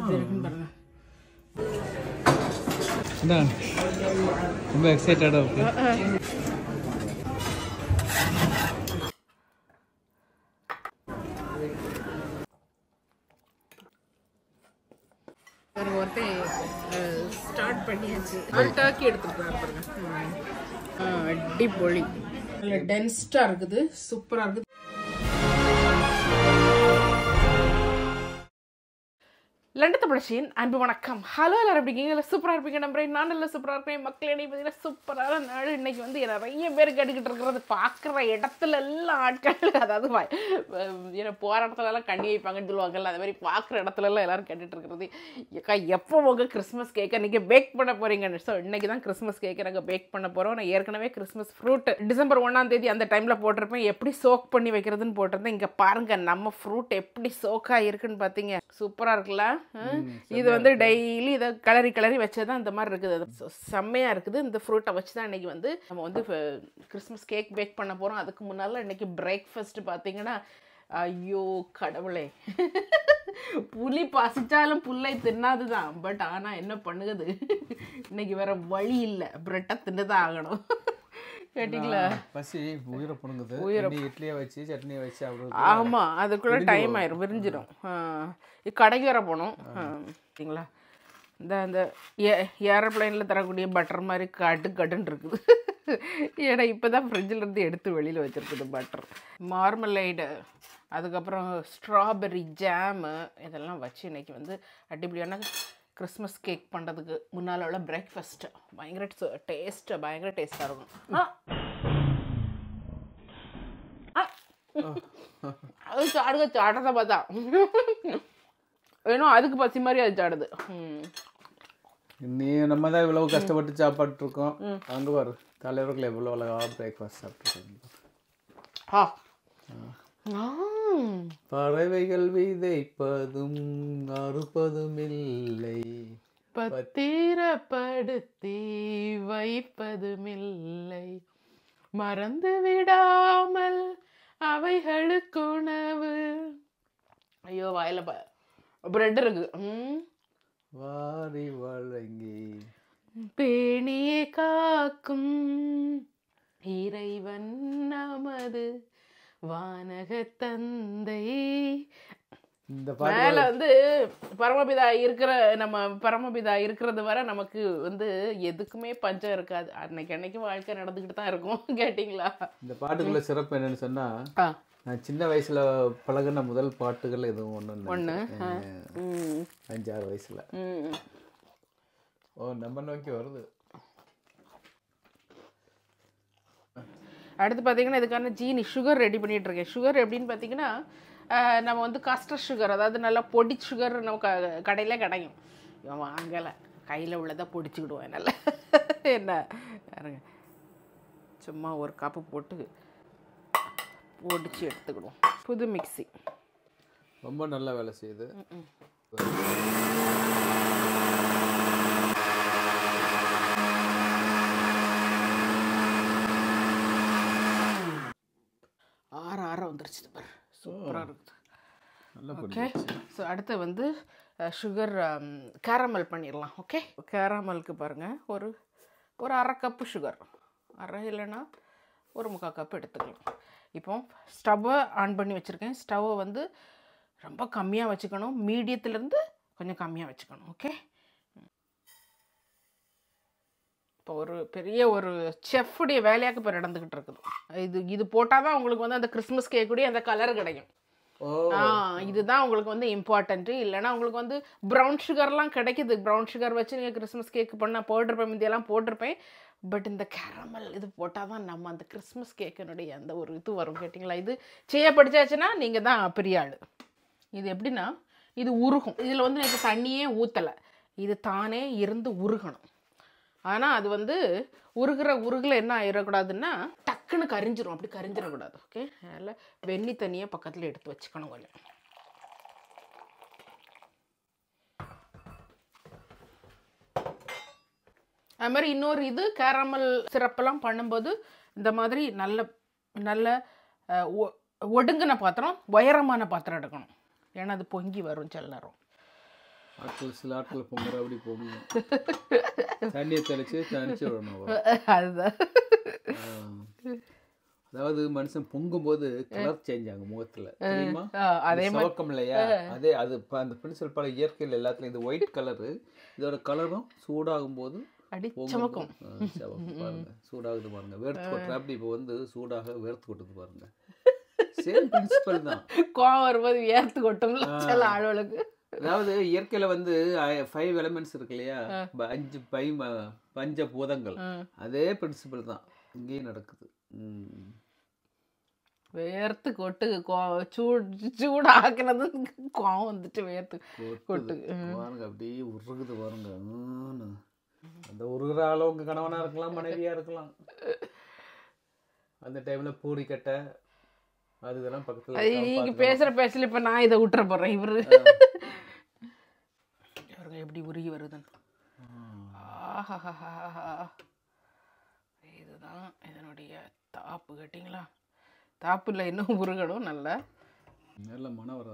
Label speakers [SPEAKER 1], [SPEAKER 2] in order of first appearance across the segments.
[SPEAKER 1] என்ன ரொம்ப எக்ஸைட்டடாக இருக்கு.
[SPEAKER 2] ஒருத்தன் ஸ்டார்ட் பண்ணியாச்சு. டர்க்கி எடுத்துருக்காரு பாருங்க. அடிப்பொலி, நல்ல டென்ஸ்டா இருக்குது, சூப்பரா இருக்குது. லண்டன் தமிழச்சியின் அன்பு வணக்கம். ஹலோ, எல்லாரும் எப்படி இருக்கீங்க? சூப்பராக இருப்பீங்க நம்புறேன். நான் நல்லா சூப்பராக இருப்பேன். மக்கள் என்னை பார்த்தீங்கன்னா சூப்பரான நாடு. இன்னைக்கு வந்து நிறைய பேர் கேட்டுக்கிட்டு இருக்கிறது, பார்க்குற இடத்துல எல்லாம் ஆட்கள், அதாவது போகிற இடத்துலலாம் கண்ணி வைப்பாங்கன்னு சொல்லுவாங்கல்ல, அது மாதிரி பார்க்குற இடத்துலலாம் எல்லாரும் கேட்டுட்டு இருக்கிறது, ஏக்கா எப்போ உங்கள் கிறிஸ்மஸ் கேக்கை நீங்கள் பேக் பண்ண போகிறீங்கன்னு. ஸோ இன்றைக்கி தான் கிறிஸ்மஸ் கேக்கை நாங்கள் பேக் பண்ண போகிறோம். நான் ஏற்கனவே கிறிஸ்மஸ் ஃப்ரூட் டிசம்பர் 1ஆம் தேதி அந்த டைமில் போட்டிருப்பேன், எப்படி சோக் பண்ணி வைக்கிறதுன்னு போட்டிருந்தேன். இங்கே பாருங்கள் நம்ம ஃப்ரூட் எப்படி சோக்காக இருக்குன்னு பார்த்தீங்க. சூப்பராக இருக்குல்ல? இது வந்து டெய்லி இதை கிளறி கிளறி வச்சதான் இந்த மாதிரி இருக்குது. அது செம்மையாக இருக்குது. இந்த ஃப்ரூட்டை வச்சு தான் இன்றைக்கி வந்து நம்ம வந்து கிறிஸ்மஸ் கேக் பேக் பண்ண போகிறோம். அதுக்கு முன்னால் இன்றைக்கி பிரேக்ஃபாஸ்ட் பார்த்தீங்கன்னா, ஐயோ கடவுளே, புலி பசிச்சாலும் புல்லை தின்னாது தான். பட் ஆனால் என்ன பண்ணுது, இன்னைக்கு வேற வழி இல்லை, பிரெட்டை தின்னுதான் ஆகணும். கேட்டிங்களா?
[SPEAKER 1] பசி உயிரை பண்ணுங்குது. இட்லியை வச்சு சட்னியை வச்சு அவ்வளோ.
[SPEAKER 2] ஆமாம், அதுக்குள்ளே டைம் ஆயிரும், விரிஞ்சிடும். கடைக்கு வர போகணும். சரிங்களா? இந்த ஏரோப்ளைனில் தரக்கூடிய பட்டர் மாதிரி கட்டுன்னு இருக்குது. ஏன்னா இப்போ தான் ஃப்ரிட்ஜிலேருந்து எடுத்து வெளியில் வச்சுருக்குது பட்டர். மார்மலைடு, அதுக்கப்புறம் ஸ்ட்ராபெர்ரி ஜாமு, இதெல்லாம் வச்சு இன்றைக்கி வந்து அடிப்படையான கிறிஸ்மஸ் கேக் பண்ணுறதுக்கு முன்னால் உள்ள பிரேக்ஃபாஸ்ட்டு பயங்கர டேஸ்ட்டாக இருக்கும். அது சாடுறத பார்த்தா வேணும், அதுக்கு பசி மாதிரி அது சாடுது.
[SPEAKER 1] நீ நம்ம தான் இவ்வளவு கஷ்டப்பட்டு சாப்பிட்டுருக்கோம். அங்கே பாரு தலைவர்கள் எவ்வளோ அழகாக பிரேக்ஃபாஸ்ட் சாப்பிட்ருக்காங்க. பறவைகள் விதைப்பதும் அறுப்பதும் இல்லை,
[SPEAKER 2] பத்திரப்படுத்தி வைப்பதும் இல்லை, மறந்து விடாமல் அவைகளுக்கு உணவு. ஐயோ வாயில பிரெட் இருக்கு.
[SPEAKER 1] வாரி வழங்கி
[SPEAKER 2] பேணியே காக்கும் இறைவன் நமது வானக தந்தை.
[SPEAKER 1] இந்த
[SPEAKER 2] மேல வந்து பரமபிதா இருக்கிறது வரை நமக்கு வந்து எதுக்குமே பஞ்சம் இருக்காது. அன்னைக்கு வாழ்க்கை நடந்துக்கிட்டு தான் இருக்கும். கேட்டிங்களா?
[SPEAKER 1] இந்த பாட்டுக்குள்ள சிறப்பு என்னன்னு சொன்னா, நான் சின்ன வயசுல பழகின முதல் பாட்டுகள் எதுவும் ஒன்று 5-6 வயசுல. ஓ, நம்ம நோக்கி வருது.
[SPEAKER 2] அடுத்து பார்த்தீங்கன்னா இதுக்கான ஜீனி சுகர் ரெடி பண்ணிட்டு இருக்கேன். சுகர் எப்படின்னு பார்த்தீங்கன்னா, நம்ம வந்து கஸ்டர்ட் சுகர், அதாவது நல்லா பொடி சுகர் நம்ம கடையில் கிடைக்கும். இவன் வாங்கலை, கையில் உள்ளதை பொடிச்சுக்கிடுவேன் நல்லா. என்ன பாருங்க, சும்மா ஒரு கப்பு போட்டு பொடிச்சு எடுத்துக்கிடுவோம். புது மிக்ஸி
[SPEAKER 1] ரொம்ப நல்ல வேலை செய்யுது.
[SPEAKER 2] ஆற வந்துருச்சு பாரு, சூப்பராக இருக்குது. ஓகே, ஸோ அடுத்து வந்து சுகர் கேரமல் பண்ணிடலாம். ஓகே, கேரமலுக்கு பாருங்கள், ஒரு அரை கப்பு சுகர், அரை இல்லைன்னா ஒரு 3/4 கப்பு எடுத்துக்கலாம். இப்போ ஸ்டவ்வை ஆன் பண்ணி வச்சுருக்கேன். ஸ்டவ்வை வந்து ரொம்ப கம்மியாக வச்சுக்கணும், மீடியத்துலேருந்து கொஞ்சம் கம்மியாக வச்சுக்கணும். ஓகே, இப்போ ஒரு பெரிய ஒரு செஃப்புடைய வேலையாக்கு இப்போ நடந்துக்கிட்டு இருக்குது. இது போட்டால் தான் உங்களுக்கு வந்து அந்த கிறிஸ்மஸ் கேக்குடைய அந்த கலர் கிடைக்கும். இதுதான் உங்களுக்கு வந்து இம்பார்ட்டன்ட்டு. இல்லைன்னா உங்களுக்கு வந்து ப்ரௌன் சுகர்லாம் கிடைக்குது. ப்ரௌன் சுகர் வச்சு நீங்கள் கிறிஸ்மஸ் கேக்கு பண்ண போட்டிருப்பேன், முந்தியெல்லாம் போட்டிருப்பேன். பட் இந்த கேரமல் இது போட்டால் தான் நம்ம அந்த கிறிஸ்மஸ் கேக்கினுடைய அந்த ஒரு இது வரும். கேட்டிங்களா? இது செய்யப்படிச்சாச்சுன்னா நீங்கள் தான் பெரிய ஆள். இது எப்படின்னா, இது உருகும். இதில் வந்து எனக்கு தண்ணியே ஊற்றலை, இது தானே இருந்து உருகணும். ஆனால் அது வந்து உருகில் என்ன ஆயிடக்கூடாதுன்னா, டக்குன்னு கரிஞ்சிரும். அப்படி கரிஞ்சிடக்கூடாது. ஓகே, அதனால் வெந்நி தண்ணியை பக்கத்தில் எடுத்து வச்சுக்கணும் கொஞ்சம். அது மாதிரி இன்னொரு இது கேரமல் சிரப்பெல்லாம் பண்ணும்போது இந்த மாதிரி நல்ல ஒடுங்கின பாத்திரம், உயரமான பாத்திரம் எடுக்கணும். ஏன்னா அது பொங்கி வரும் சில நேரம்.
[SPEAKER 1] சில ஆட்கள் பொங்குற அப்படி போகணும், தண்ணியை தனிச்சு விடணும்.
[SPEAKER 2] அதுதான்.
[SPEAKER 1] அதாவது மனுஷன் பொங்கும்போது கலர் சேஞ்ச் ஆகும் முகத்துல, தெரியுமா?
[SPEAKER 2] அதே
[SPEAKER 1] சவக்கம் இல்லையா, அதே அது அந்த பிரின்சிபல் பல இயற்கையில் எல்லாத்துலயும் இது ஒயிட் கலரு, இதோட கலரும் சூடாகும் போது
[SPEAKER 2] சமக்கும்.
[SPEAKER 1] பாருங்க சூடாகுது பாருங்க, வேர்த்து கொட்டுற அப்படி இப்போ வந்து சூடாக வேர்த்து கொட்டுது பாருங்க. சேம் பிரின்சிபல் தான்.
[SPEAKER 2] கோவம் வரும்போது வேர்த்து கொட்டும் சில ஆளுகளுக்கு.
[SPEAKER 1] அதாவது இயற்கையில வந்து 5 எலிமெண்ட்ஸ் இருக்கு இல்லையா, 5 பஞ்ச பூதங்கள், அதே பிரின்சிபல் தான் இங்கேயும் நடக்குது.
[SPEAKER 2] வேர்த்து கொட்டு, சூடாக்குனது கோவம் வந்துட்டு வேர்த்து கொட்டு
[SPEAKER 1] பாருங்க, அப்படியே உருகுது பாருங்க. அந்த உருகிற ஆளு உங்க கணவனா இருக்கலாம், மனைவியா இருக்கலாம். அந்த டைம்ல பூரி கட்ட அது இதெல்லாம் பக்கத்துல
[SPEAKER 2] நீங்க பேசல இப்ப நான் இதை விட்டுற போறேன். இவரு எப்படி உருகி வருதுன்னு. இதுதான் இதனுடைய தாப்பு. கேட்டிங்களா? தாப்பு இல்லை, இன்னும் உருகணும். நல்ல
[SPEAKER 1] மனம் வர.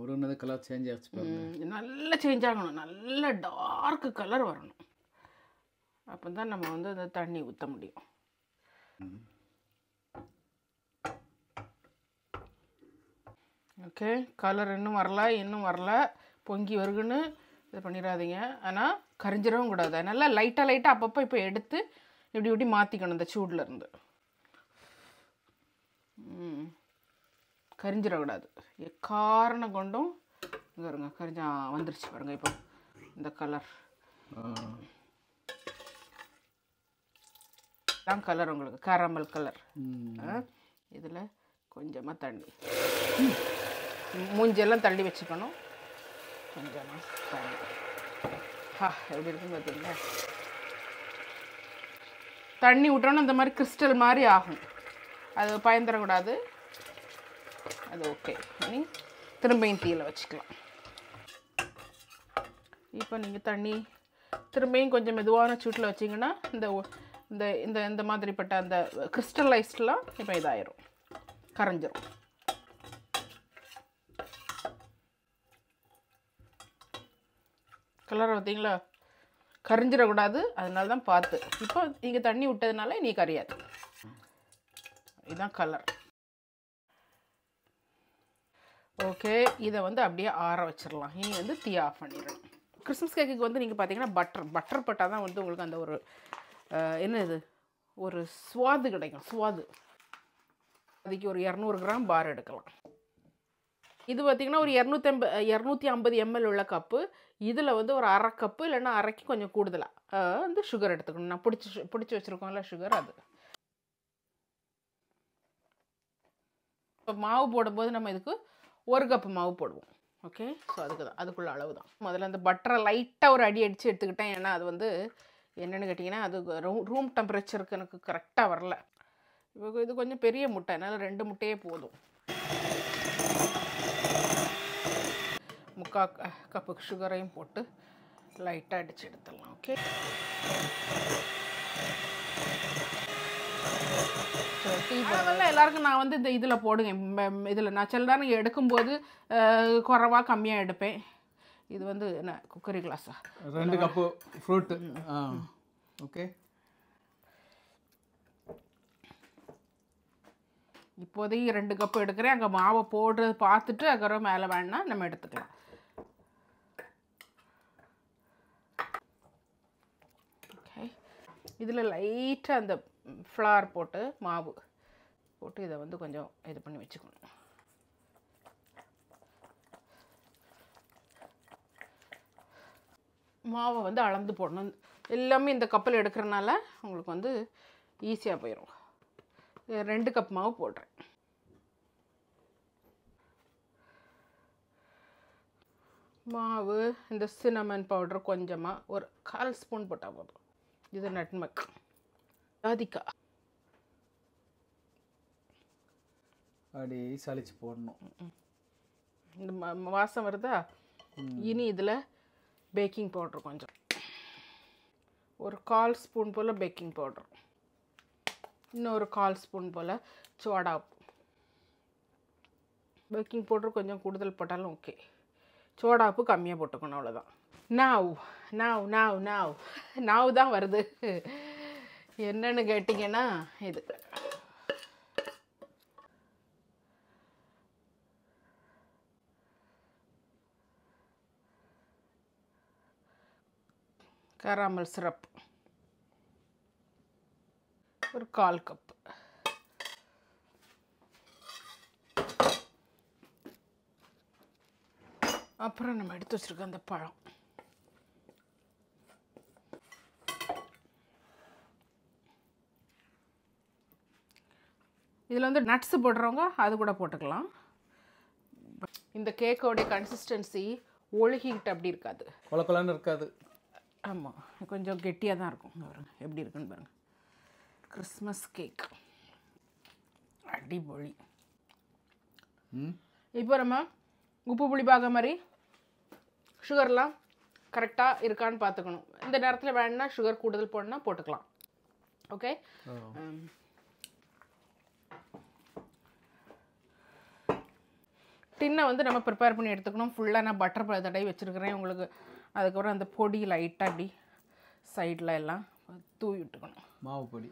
[SPEAKER 1] உருகினது கலர் சேஞ்ச் ஆச்சு,
[SPEAKER 2] நல்லா சேஞ்ச் ஆகணும், நல்ல டார்க் கலர் வரணும். அப்போ தான் நம்ம வந்து அந்த தண்ணி ஊற்ற முடியும். ஓகே, கலர் இன்னும் வரல, பொங்கி வருகுன்னு இது பண்ணிடாதீங்க. ஆனால் கரிஞ்சிடவும் கூடாது. நல்லா லைட்டாக அப்பப்போ இப்போ எடுத்து இப்படி மாற்றிக்கணும் இந்த சூடில் இருந்து. கரிஞ்சிடக்கூடாது எக்காரணம் கொண்டும். இங்கே வருங்க, கரிஞ்சா வந்துருச்சு பாருங்க. இப்போ இந்த கலர் தான் கலர் உங்களுக்கு கேரமல் கலர். இதில் கொஞ்சமாக தண்ணி, மூஞ்செல்லாம் தள்ளி வச்சுக்கணும். கொஞ்சமாக தண்ணி. எப்படி இருக்குன்னு பார்த்தீங்களா? தண்ணி விட்டோன்னா இந்த மாதிரி கிறிஸ்டல் மாதிரி ஆகும். அது பயந்துடக்கூடாது. அது ஓகே. திரும்பியும் தீயில் வச்சுக்கலாம். இப்போ நீங்கள் தண்ணி திரும்பியும் கொஞ்சம் மெதுவான சூட்டில் வச்சிங்கன்னா இந்த இந்த இந்த இந்த மாதிரிப்பட்ட அந்த கிறிஸ்டலைஸ்டெலாம் இப்போ இதாயிரும், கரைஞ்சிரும். கலரை பார்த்தீங்களா? கரைஞ்சிடக்கூடாது, அதனால தான் பார்த்து. இப்போ நீங்கள் தண்ணி விட்டதுனால நீ கரையாது. இதுதான் கலர். ஓகே, இதை வந்து அப்படியே ஆற வச்சிடலாம். இனி வந்து தீ ஆஃப் பண்ணிடணும். கிறிஸ்மஸ் கேக்குக்கு வந்து நீங்கள் பார்த்தீங்கன்னா பட்டர் பட்டால் தான் வந்து உங்களுக்கு அந்த ஒரு என்ன இது ஒரு சுவாது கிடைக்கும். சுவாது அதுக்கு ஒரு 200 கிராம் பார் எடுக்கலாம். இது பார்த்திங்கன்னா ஒரு 250 ml உள்ள கப்பு. இதில் வந்து ஒரு 1/2 கப்பு இல்லைன்னா அரைக்கு கொஞ்சம் கூடுதலாக வந்து சுகர் எடுத்துக்கணும். நான் பிடிச்சி வச்சுருக்கோம்ல சுகர், அது. இப்போ மாவு போடும்போது நம்ம இதுக்கு 1 கப்பு மாவு போடுவோம். ஓகே, ஸோ அதுக்கு தான், அதுக்குள்ள அளவு தான். முதல்ல அந்த பட்டரை லைட்டாக ஒரு அடி அடித்து எடுத்துக்கிட்டேன். ஏன்னா அது வந்து என்னென்னு கேட்டிங்கன்னா அது ரூம் டெம்பரேச்சருக்கு எனக்கு கரெக்டாக வரல. இப்போ இது கொஞ்சம் பெரிய முட்டை, அதனால் 2 முட்டையே போதும். 3/4 கப்பு சுகரையும் போட்டு லைட்டாக அடித்து எடுத்துடலாம். ஓகே, அதெல்லாம் எல்லாருக்கும் நான் வந்து இந்த இதில் போடுங்க. இதில் நான் சில நேரம் எடுக்கும்போது குறைவாக கம்மியாக எடுப்பேன். இது வந்து என்ன குக்கரி கிளாஸா?
[SPEAKER 1] 2 கப்பு ஃப்ரூட்டு. ஓகே,
[SPEAKER 2] இப்போதைக்கு 2 கப்பு எடுக்கிறேன். அங்கே மாவை போடுறது பார்த்துட்டு அப்புறம் மேலே வேணா நம்ம எடுத்துக்கலாம். ஓகே, இதில் லைட்டாக அந்த ஃப்ளார் போட்டு மாவு போட்டு இதை வந்து கொஞ்சம் இது பண்ணி வச்சுக்கணும். மாவை வந்து அளந்து போடணும். எல்லாமே இந்த கப்பில் எடுக்கிறனால உங்களுக்கு வந்து ஈஸியாக போயிடும். 2 கப் மாவு போடுறேன். மாவு இந்த சின்னமன் பவுடர் கொஞ்சமாக ஒரு 1/4 ஸ்பூன் போட்டால் போதும். இது நட்மக், ஜாதிக்காய்
[SPEAKER 1] அப்படி சளிச்சு போடணும்.
[SPEAKER 2] இந்த வாசம் வருதா? இனி இதில் பேக்கிங் பவுடர் கொஞ்சம், ஒரு 1/4 ஸ்பூன் போல் பேக்கிங் பவுடர். இன்னொரு 1/4 ஸ்பூன் போல் சோடா உப்பு. பேக்கிங் பவுடர் கொஞ்சம் கூடுதல் போட்டாலும் ஓகே. சோடா உப்பு கம்மியாக போட்டுக்கணும், அவ்வளோதான். நாவ் தான் வருது. என்னன்னு கேட்டிங்கன்னா இது கேரமல் சிரப் ஒரு 1/4 கப். அப்புறம் நம்ம எடுத்து வச்சுருக்க அந்த பழம். இதில் வந்து நட்ஸு போடுறவங்க அது கூட போட்டுக்கலாம். இந்த கேக்கோடைய கன்சிஸ்டன்சி ஒழுகிக்கிட்டு அப்படி இருக்காது,
[SPEAKER 1] கொலக்கொலன்னு இருக்காது.
[SPEAKER 2] ஆமாம், கொஞ்சம் கெட்டியாக தான் இருக்கும். பாருங்க எப்படி இருக்குன்னு பாருங்கள். கிறிஸ்மஸ் கேக் அடிபொழி. இப்போ நம்ம உப்பு புளி பாக மாதிரி சுகர்லாம் கரெக்டாக இருக்கான்னு பார்த்துக்கணும். இந்த நேரத்தில் வேணுன்னா சுகர் கூடுதல் போடணுன்னா போட்டுக்கலாம். ஓகே. டின்னை வந்து நம்ம ப்ரிப்பேர் பண்ணி எடுத்துக்கணும். ஃபுல்லாக நான் பட்டர் தடவை வச்சுருக்கிறேன் உங்களுக்கு. அதுக்கப்புறம் அந்த பொடி லைட்டாக அப்படி சைடில் எல்லாம் தூவி விட்டுக்கணும்.
[SPEAKER 1] மாவு பொடி.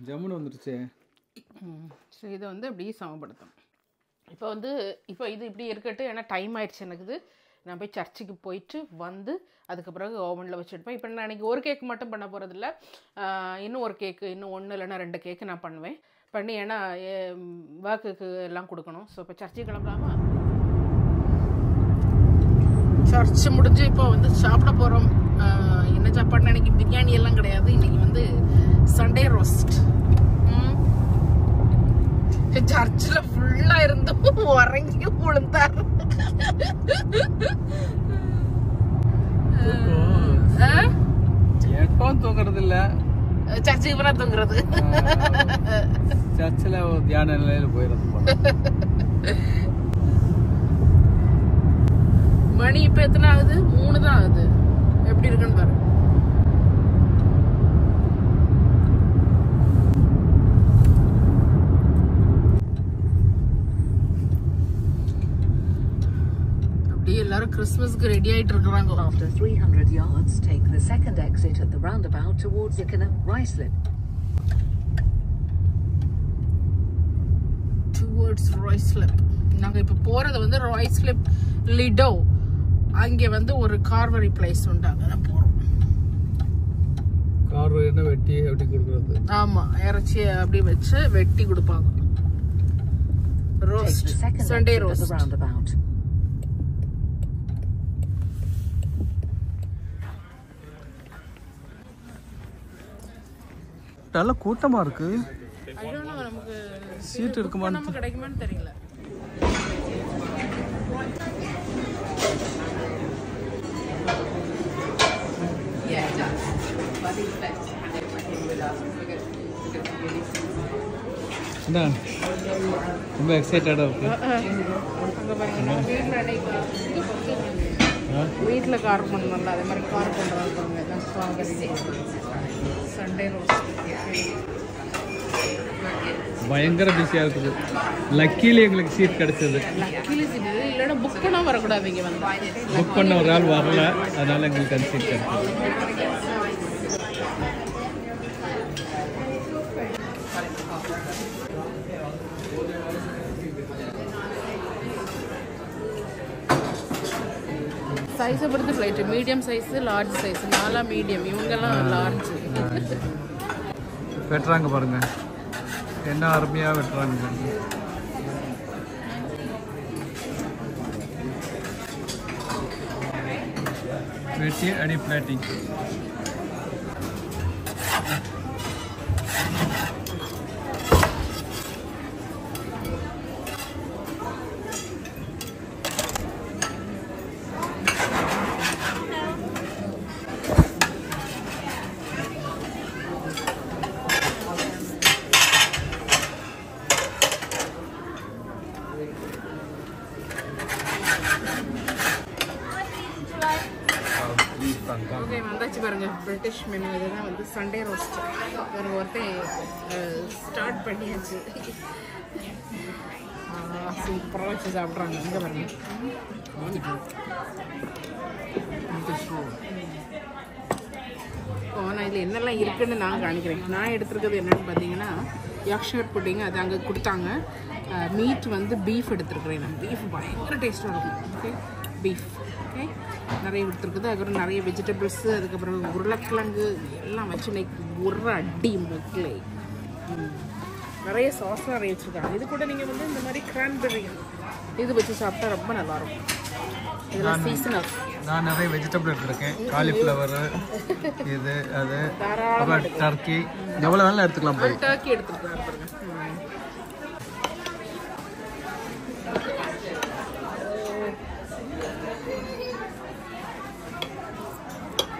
[SPEAKER 1] ஜம்முன்னு வந்துருச்சு.
[SPEAKER 2] ஸோ இதை வந்து அப்படியே சமப்படுத்தணும். இப்போ இது இப்படி இருக்கட்டும், ஏன்னா டைம் ஆயிடுச்சு எனக்கு. நான் போய் சர்ச்சுக்கு போயிட்டு வந்து அதுக்கு பிறகு ஓவனில் வச்சுருப்பேன். இப்போ நான் அன்றைக்கி ஒரு கேக்கு மட்டும் பண்ண போகிறதில்ல, இன்னும் ஒரு கேக்கு, இன்னும் 1 இல்லைன்னா 2 கேக்கு நான் பண்ணுவேன். பண்ணி ஏன்னா ஒர்க்குக்கு எல்லாம் கொடுக்கணும். ஸோ இப்போ சர்ச்சுக்கு கிளம்பலாமா? சர்ச்சு முடிஞ்சு இப்போ வந்து சாப்பிட போகிறோம். என்ன சாப்பாடுன்னு அன்றைக்கி பிரியாணி எல்லாம் கிடையாது. இன்றைக்கி வந்து சண்டே ரோஸ்ட். சர்ச்சில் ஃபுல்லாக இருந்தும் உறங்கி விழுந்தார்.
[SPEAKER 1] எப்பவும் தூங்குறது இல்ல,
[SPEAKER 2] சர்ச்சுக்கு போனா தூங்குறது.
[SPEAKER 1] சர்ச்சில் தியான நிலையில போயிடுறது.
[SPEAKER 2] மணி இப்போ எத்தனை ஆகுது? 3 தான் ஆகுது. எப்படி இருக்குன்னு பாரு. எல்லாரும் கிறிஸ்மஸ்க்கு ரெடி ஆயிட்டு இருக்காங்க.
[SPEAKER 3] After 300 yards, take the second exit at the roundabout towards Ickenham, Ruislip.
[SPEAKER 2] Towards Ruislip. நாங்க இப்ப போறது வந்து Ruislip Lido. அங்க வந்து ஒரு கார்வரி பிளேஸ் உண்டு, அங்கதான் போறோம்.
[SPEAKER 1] கார்வரினா வெட்டி எப்படி கொடுக்கிறது?
[SPEAKER 2] ஆமா, இறைச்சி அப்படி வச்சு வெட்டி கொடுப்பாங்க. Roast, Sunday roast.
[SPEAKER 1] நல்ல கூட்டமா இருக்கு.
[SPEAKER 2] நமக்கு
[SPEAKER 1] சீட் இருக்குமா,
[SPEAKER 2] நம்ம கிடைக்குமான்னு தெரியல.
[SPEAKER 1] ரொம்ப எக்ஸைட்டடா இருக்கு.
[SPEAKER 2] வீட்டில் கார் பண்ணல, அதே மாதிரி கார் பண்ணுறாங்க. சண்டே ரோஸ்ட்
[SPEAKER 1] பயங்கர பிஸியாக இருக்குது. லக்கிலி எங்களுக்கு சீட் கிடைச்சது.
[SPEAKER 2] லக்கிலி சீட் இல்லைன்னா புக் பண்ணால் வரக்கூடாது. இங்கே வந்து
[SPEAKER 1] புக் பண்ண ஒரு ஆள் வரல, அதனால எங்களுக்கு அந்த சீட் கிடைச்சது.
[SPEAKER 2] சைஸை பொறுத்து flight medium size, large size. நாலா மீடியம், இவங்கெல்லாம் லார்ஜ்.
[SPEAKER 1] வெட்டுறாங்க பாருங்க, என்ன அருமையாக வெட்டுறாங்க. வெட்டி அடி பிளாட்டிங்.
[SPEAKER 2] ஓகே வந்தாச்சு பாருங்க பிரிட்டிஷ் மெனு. இதுதான் வந்து சண்டே ரோஸ்ட். ஒரு ஒருத்தன் ஸ்டார்ட் பண்ணியாச்சு. சூப்பராக வச்சு சாப்பிட்றாங்க. இங்கே பாருங்க. இப்போ நான் இதில் என்னெல்லாம் இருக்குன்னு நான் காணிக்கிறேன். நான் எடுத்துருக்கிறது என்னென்னு பார்த்தீங்கன்னா யாக்ஷயர் புட்டிங், அது அங்கே கொடுத்தாங்க. மீட் வந்து பீஃப் எடுத்துருக்குறேன் நான். பீஃப் பயங்கர டேஸ்ட்டாக இருக்கும். ஓகே பீஃப் ஓகே நிறைய எடுத்துருக்குது. அதுக்கப்புறம் நிறைய வெஜிடபிள்ஸு, அதுக்கப்புறம் உருளைக்கிழங்கு எல்லாம் வச்சு இன்னைக்கு ஒரு அடி மக்களே. நிறைய சாஸ்லாம் நிறைய வச்சுருக்காங்க. இது கூட நீங்கள் வந்து இந்த மாதிரி கிரான்பெர்ரி இது வச்சு சாப்பிட்டா ரொம்ப நல்லாயிருக்கும். இதெல்லாம் சீசனல்.
[SPEAKER 1] நான் நிறைய வெஜிடபிள் எடுத்துருக்கேன். காலிஃப்ளவர் இது அது டர்க்கி எவ்வளோ வேணாலும் எடுத்துக்கலாம். போய்
[SPEAKER 2] டர்க்கி எடுத்துருக்காங்க பாருங்க.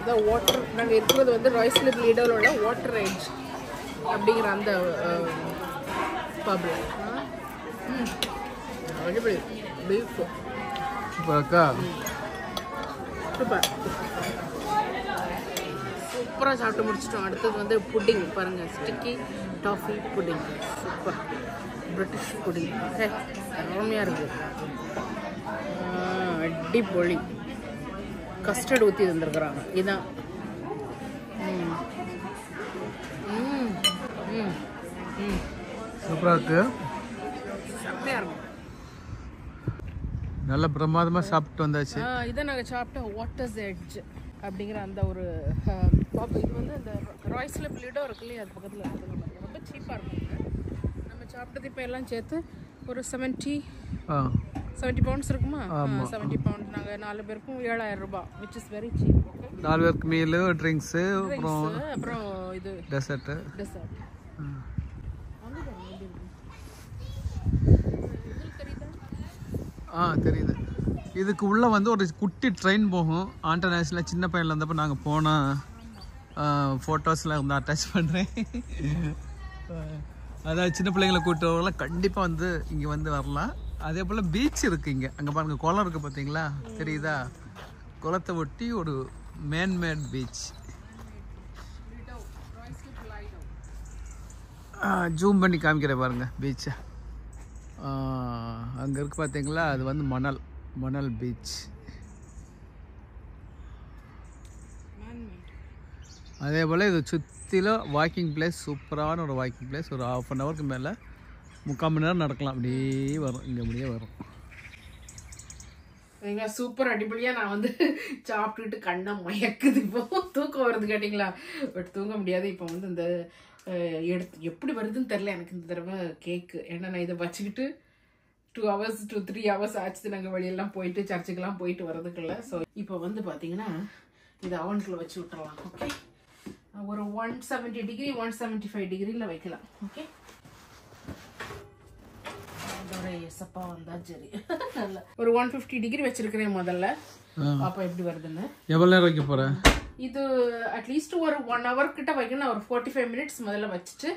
[SPEAKER 2] இதான் வாட்டர். நாங்கள் இருக்கிறது வந்து ராய்ஸ் லிட்டில் லீடரோட வாட்டர் எட்ஜ் அப்படிங்கிற அந்த பப்ல. பீஃப்
[SPEAKER 1] அக்கா
[SPEAKER 2] சூப்பர். சூப்பராக சாப்பிட்டு முடிச்சிட்டோம். அடுத்தது வந்து புட்டிங் பாருங்கள். Sticky toffee pudding. Super British pudding. Okay அருமையாக இருக்குது. அடிப்பொழி. கஸ்டர்ட் ஊற்றி தந்துருக்குறாங்க. இதுதான்
[SPEAKER 1] சூப்பராக இருக்குது.
[SPEAKER 2] செம்மையாக இருக்கும்.
[SPEAKER 1] நல்ல பிரமாதமாக சாப்பிட்டு வந்தாச்சு.
[SPEAKER 2] இதை நாங்கள் சாப்பிட்டோம். வாட்டர்ஸ் எட்ஜ் அப்படிங்கிற அந்த ஒரு பாப். இது வந்து அந்த ராய்ஸ் லிட்டில் லீடோ இருக்கு இல்லையா, அது பக்கத்தில் இருக்குது. ரொம்ப சீப்பாக இருக்கும். நம்ம சாப்பிட்டது இப்போ எல்லாம் சேர்த்து ஒரு 70 பவுண்ட்ஸ் இருக்குமா? 70 பவுண்ட். நாங்கள் 4 பேருக்கும் 7000 ரூபாய், which is very cheap. Okay
[SPEAKER 1] 4 பேருக்கு மீலு, ட்ரிங்க்ஸு,
[SPEAKER 2] அப்புறம் இது
[SPEAKER 1] டெசர்ட்டு. தெரியுது. இதுக்கு உள்ளே வந்து ஒரு குட்டி ட்ரெயின் போகும். ஆண்டர்நேஷனலில் சின்ன பையனில் இருந்தப்போ நாங்கள் போனால் ஃபோட்டோஸ்லாம் வந்து அட்டாச் பண்ணுறேன். அதாவது சின்ன பிள்ளைங்களை கூப்பிட்டவங்களாம் கண்டிப்பாக வந்து இங்கே வந்து வரலாம். அதே போல் பீச் இருக்குது இங்கே. அங்கே பாருங்கள் குளம் இருக்குது பார்த்தீங்களா, தெரியுதா? குளத்தை ஒட்டி ஒரு மேன்மேட் பீச். ஜூம் பண்ணி காமிக்கிறேன் பாருங்கள் பீச்சை. அங்கே இருக்குது பார்த்தீங்களா, அது வந்து மணல் பீச். அதே போல் இது சுற்றிலும் வாக்கிங் பிளேஸ், சூப்பரான ஒரு வாக்கிங் பிளேஸ். ஒரு 1/2 ஹவருக்கு மேலே 3/4 மணி நேரம் நடக்கலாம். அப்படியே வரும், இங்கே அப்படியே வரும்.
[SPEAKER 2] எங்க சூப்பர் அடிப்படையாக நான் வந்து சாப்பிட்டுட்டு கண்ணை மயக்குது. இப்போ தூக்கம் வருது கேட்டிங்களா? பட் தூங்க முடியாது. இப்போ வந்து இந்த எடுத்து எப்படி வருதுன்னு தெரில எனக்கு இந்த தடவை கேக்கு. ஏன்னா நான் இதை வச்சுக்கிட்டு 2 hours to 3 hours ஆச்சு. நாங்கள் வெளியெல்லாம் போயிட்டு சர்ச்சுக்கெல்லாம் போயிட்டு வரதுக்குள்ள. ஸோ இப்போ வந்து பார்த்தீங்கன்னா இதை அவனுக்குள்ள வச்சு விட்டுறலாம். ஓகே ஒரு 170 டிகிரி 175 டிகிரியில் வைக்கலாம். ஓகே சப்பா வந்தா சரி. ஒரு 150 டிகிரி வச்சிருக்கிறேன் முதல்ல. அப்போ எப்படி வருதுன்னு.
[SPEAKER 1] எவ்வளோ நேரம் வைக்க போகிறேன்?
[SPEAKER 2] இது அட்லீஸ்ட் ஒரு 1 hour கிட்ட வைக்கணும். ஒரு 45 minutes முதல்ல வச்சுட்டு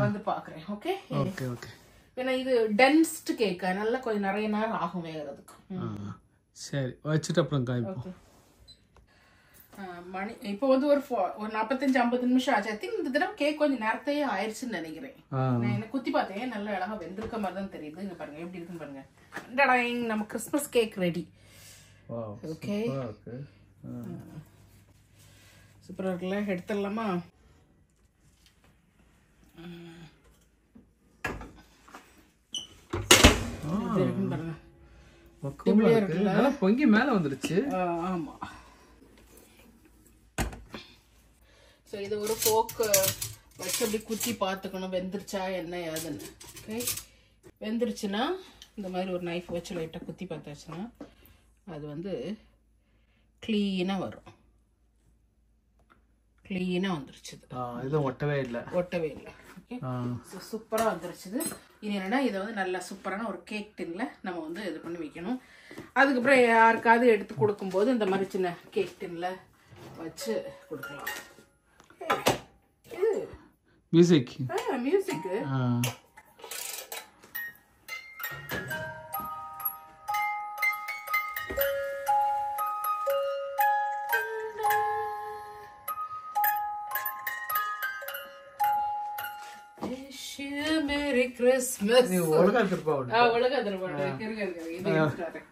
[SPEAKER 2] வந்து பார்க்குறேன். Okay
[SPEAKER 1] okay okay.
[SPEAKER 2] ஏன்னா இது டென்ஸ்ட் கேக், அதனால கொஞ்சம் நிறைய நேரம் ஆகும் வேகிறதுக்கு.
[SPEAKER 1] சரி வச்சுட்டு அப்புறம் காய்ப்போம்.
[SPEAKER 2] மணி இப்போ வந்து ஒரு 45-50 நிமிஷம் ஆச்சு. ஐ திங்க் இந்த தடவை கேக் கொஞ்சம் நேரத்தையே ஆயிடுச்சுன்னு நினைக்கிறேன். நான் என்ன குத்தி பார்த்தேன், நல்ல அழகா வெந்திருக்க மாதிரி தான் தெரியுது. இங்க பாருங்க எப்படி இருக்குன்னு பாருங்க. நம்ம கிறிஸ்மஸ் கேக் ரெடி. ஓகே சூப்பரா இருக்குல்ல? எடுத்துடலாமா? பாருங்க
[SPEAKER 1] பொங்கி மேல வந்துருச்சு.
[SPEAKER 2] ஆமா. ஸோ இது ஒரு ஃபோக் வச்சு அப்படி குத்தி பார்த்துக்கணும் வெந்துருச்சா என்ன ஏதுன்னு. ஓகே வெந்துருச்சுன்னா இந்த மாதிரி ஒரு நைஃப் வச்சு லைட்டாக குத்தி பார்த்தாச்சுன்னா அது வந்து க்ளீனாக வரும். க்ளீனாக வந்துருச்சு.
[SPEAKER 1] இது ஒட்டவே இல்லை.
[SPEAKER 2] ஓகே ஸோ சூப்பராக வந்துருச்சுது. இனி என்னென்னா இதை வந்து நல்லா சூப்பரான ஒரு கேக் டின்ல நம்ம வந்து இது பண்ணி வைக்கணும். அதுக்கப்புறம் யாருக்காவது எடுத்து கொடுக்கும்போது இந்த மாதிரி சின்ன கேக் டின்ல வச்சு கொடுக்கலாம்.
[SPEAKER 1] Music
[SPEAKER 2] Christmas.
[SPEAKER 1] நீ ஒழுங்கா திருப்பா விடு.
[SPEAKER 2] ஒழுங்கா திருப்பாடு. இருங்க இது எடுத்துறேன்.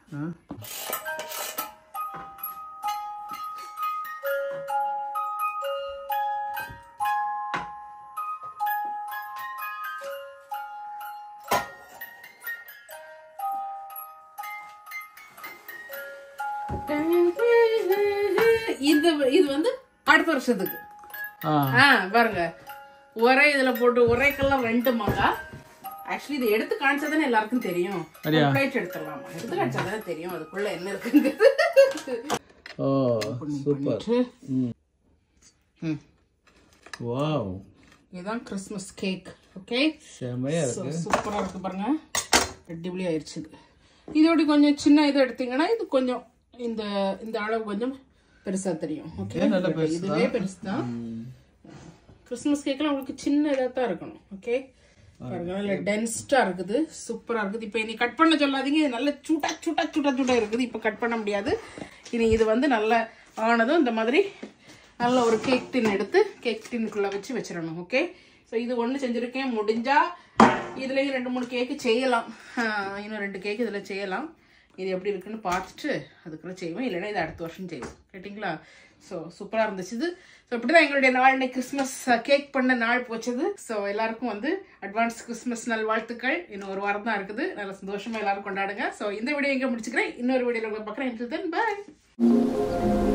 [SPEAKER 2] இது வந்து அடுத்த வருஷத்துக்கு. பாருங்க ஒரே இதுல போட்டு ஒரே கலர் 2 மாங்காய். ஆக்சுவலி இது எடுத்து காமிச்சாதானே எல்லாருக்கும் தெரியும். பிளேட் எடுத்துடலாமா? எடுத்து காமிச்சாதானே தெரியும் அதுக்குள்ள என்ன இருக்குங்கிறது.
[SPEAKER 1] வாவ்,
[SPEAKER 2] இதுதான் கிறிஸ்மஸ் கேக். ஓகே,
[SPEAKER 1] செமையா இருக்கு.
[SPEAKER 2] சூப்பரா இருக்கு பாருங்க. ரெடிபிளி ஆயிடுச்சு. இதோட கொஞ்சம் சின்ன இதை எடுத்தீங்கன்னா இது கொஞ்சம் இந்த இந்த அளவு கொஞ்சம் பெருசா தெரியும். ஓகே, இதுவே பெருசு தான். கிறிஸ்மஸ் கேக்லாம் உங்களுக்கு சின்ன இதா தான் இருக்கணும். ஓகே, பாருங்க நல்ல டென்ஸ்டா இருக்குது, சூப்பரா இருக்குது. இப்போ இனி கட் பண்ண சொல்லாதீங்க, இது நல்ல சூட்டா சூட்டா சூட்டா சூட்டா இருக்குது. இப்போ கட் பண்ண முடியாது. இனி இது வந்து நல்ல ஆனதும் இந்த மாதிரி நல்ல ஒரு கேக் டின் எடுத்து கேக் டின்னுக்குள்ள வச்சு வச்சிடணும். ஓகே, ஸோ இது ஒன்று செஞ்சுருக்கேன். முடிஞ்சா இதுலேயும் 2-3 கேக்கு செய்யலாம். இன்னும் 2 கேக்கு இதில் செய்யலாம். இது எப்படி இருக்குன்னு பார்த்துட்டு அதுக்குள்ள செய்வோம். இல்லைன்னா இது அடுத்த வருஷம் செய்வோம். கேட்டிங்களா? ஸோ சூப்பராக இருந்துச்சு இது. ஸோ இப்படிதான் எங்களுடைய நாள் இன்னைக்கு கிறிஸ்மஸ் கேக் பண்ண நாள் போச்சது. ஸோ எல்லாருக்கும் வந்து அட்வான்ஸ் கிறிஸ்மஸ் நல்வாழ்த்துக்கள். இன்னும் ஒரு வாரம் தான் இருக்குது. நல்ல சந்தோஷமா எல்லாரும் கொண்டாடுங்க. ஸோ இந்த வீடியோ எங்கே முடிச்சுக்கிறேன். இன்னொரு வீடியோவில் உங்களை பார்க்குறேன். பாய்.